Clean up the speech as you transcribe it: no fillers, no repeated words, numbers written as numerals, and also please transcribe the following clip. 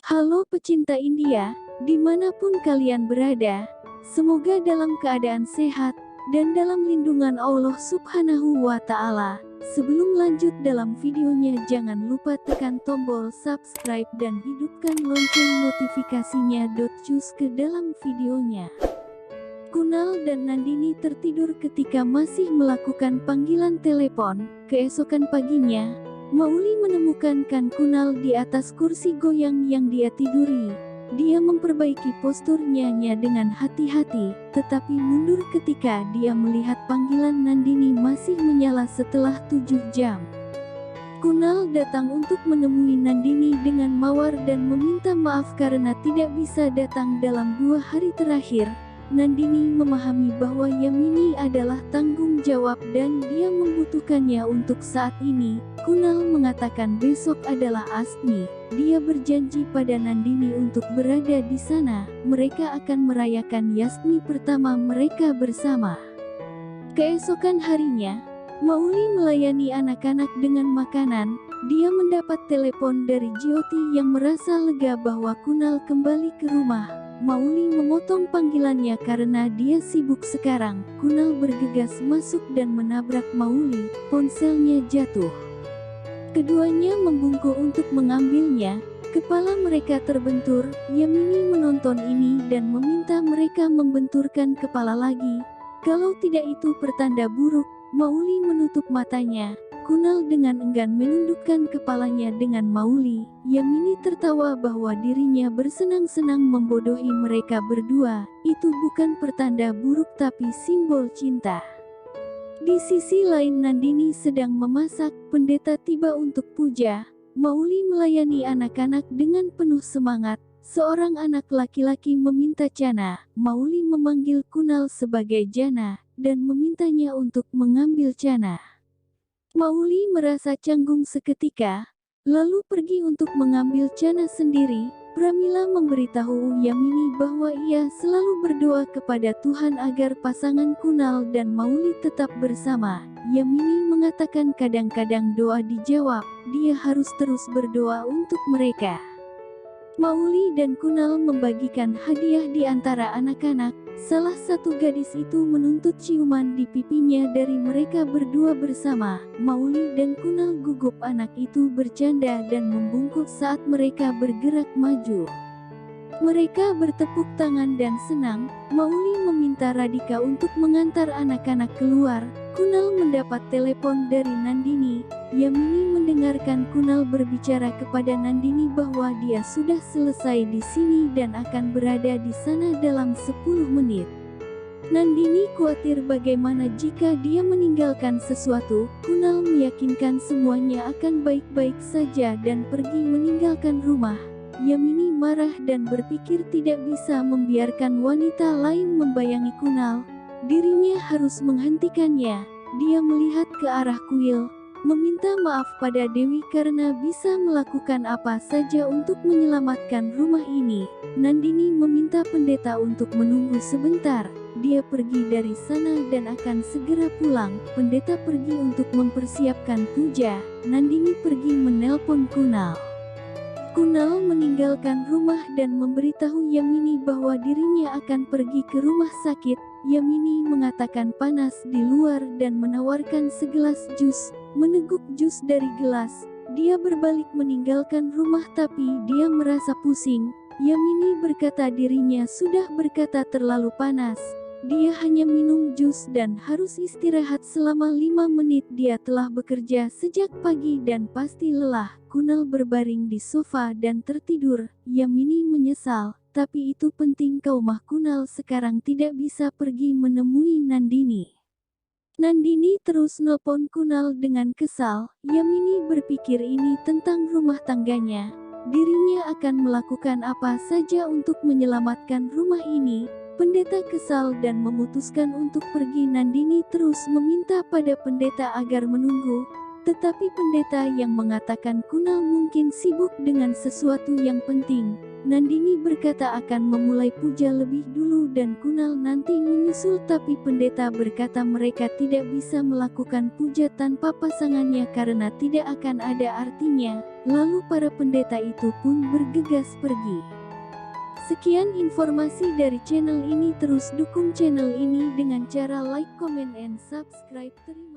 Halo pecinta India, dimanapun kalian berada, semoga dalam keadaan sehat dan dalam lindungan Allah Subhanahu wa Ta'ala. Sebelum lanjut dalam videonya, jangan lupa tekan tombol subscribe dan hidupkan lonceng notifikasinya. Cus ke dalam videonya. Kunal dan Nandini tertidur ketika masih melakukan panggilan telepon. Keesokan paginya, Mauli menemukan Kunal di atas kursi goyang yang dia tiduri. Dia memperbaiki posturnya dengan hati-hati, tetapi mundur ketika dia melihat panggilan Nandini masih menyala setelah 7 jam. Kunal datang untuk menemui Nandini dengan mawar dan meminta maaf karena tidak bisa datang dalam 2 hari terakhir. Nandini memahami bahwa Yamini adalah tanggung jawab dan dia membutuhkannya untuk saat ini. Kunal mengatakan besok adalah Asmi. Dia berjanji pada Nandini untuk berada di sana. Mereka akan merayakan Yasmi pertama mereka bersama. Keesokan harinya, Mauli melayani anak-anak dengan makanan. Dia mendapat telepon dari Jyoti yang merasa lega bahwa Kunal kembali ke rumah. Mauli memotong panggilannya karena dia sibuk sekarang. Kunal bergegas masuk dan menabrak Mauli. Ponselnya jatuh. Keduanya membungkuk untuk mengambilnya. Kepala mereka terbentur. Yamini menonton ini dan meminta mereka membenturkan kepala lagi. Kalau tidak itu pertanda buruk. Mauli menutup matanya. Kunal dengan enggan menundukkan kepalanya dengan Mauli. Yamini tertawa bahwa dirinya bersenang-senang membodohi mereka berdua. Itu bukan pertanda buruk tapi simbol cinta. Di sisi lain Nandini sedang memasak. Pendeta tiba untuk puja. Mauli melayani anak-anak dengan penuh semangat. Seorang anak laki-laki meminta Jana. Mauli memanggil Kunal sebagai Jana dan memintanya untuk mengambil Jana. Mauli merasa canggung seketika, lalu pergi untuk mengambil Jana sendiri. Pramila memberitahu Yamini bahwa ia selalu berdoa kepada Tuhan agar pasangan Kunal dan Mauli tetap bersama. Yamini mengatakan kadang-kadang doa dijawab, dia harus terus berdoa untuk mereka. Mauli dan Kunal membagikan hadiah di antara anak-anak. Salah satu gadis itu menuntut ciuman di pipinya dari mereka berdua bersama. Mauli dan Kunal gugup anak itu bercanda dan membungkuk saat mereka bergerak maju. Mereka bertepuk tangan dan senang. Mauli meminta Radhika untuk mengantar anak-anak keluar. Kunal mendapat telepon dari Nandini. Yamini mendengarkan Kunal berbicara kepada Nandini bahwa dia sudah selesai di sini dan akan berada di sana dalam 10 menit. Nandini khawatir bagaimana jika dia meninggalkan sesuatu. Kunal meyakinkan semuanya akan baik-baik saja dan pergi meninggalkan rumah. Yamini marah dan berpikir tidak bisa membiarkan wanita lain membayangi Kunal. Dirinya harus menghentikannya. Dia melihat ke arah kuil, meminta maaf pada Dewi karena bisa melakukan apa saja untuk menyelamatkan rumah ini. Nandini meminta pendeta untuk menunggu sebentar. Dia pergi dari sana dan akan segera pulang. Pendeta pergi untuk mempersiapkan puja. Nandini pergi menelpon Kunal. Kunal meninggalkan rumah dan memberitahu Yamini bahwa dirinya akan pergi ke rumah sakit. Yamini mengatakan panas di luar dan menawarkan segelas jus. Meneguk jus dari gelas, dia berbalik meninggalkan rumah tapi dia merasa pusing. Yamini berkata dirinya sudah berkata terlalu panas. Dia hanya minum jus dan harus istirahat selama 5 menit. Dia telah bekerja sejak pagi dan pasti lelah. Kunal berbaring di sofa dan tertidur. Yamini menyesal, tapi itu penting kaumah Kunal sekarang tidak bisa pergi menemui Nandini. Nandini terus nelpon Kunal dengan kesal. Yamini berpikir ini tentang rumah tangganya. Dirinya akan melakukan apa saja untuk menyelamatkan rumah ini. Pendeta kesal dan memutuskan untuk pergi. Nandini terus meminta pada pendeta agar menunggu. Tetapi pendeta yang mengatakan Kunal mungkin sibuk dengan sesuatu yang penting. Nandini berkata akan memulai puja lebih dulu dan Kunal nanti menyusul, tapi pendeta berkata mereka tidak bisa melakukan puja tanpa pasangannya karena tidak akan ada artinya. Lalu para pendeta itu pun bergegas pergi. Sekian informasi dari channel ini, terus dukung channel ini dengan cara like, comment, and subscribe. Terima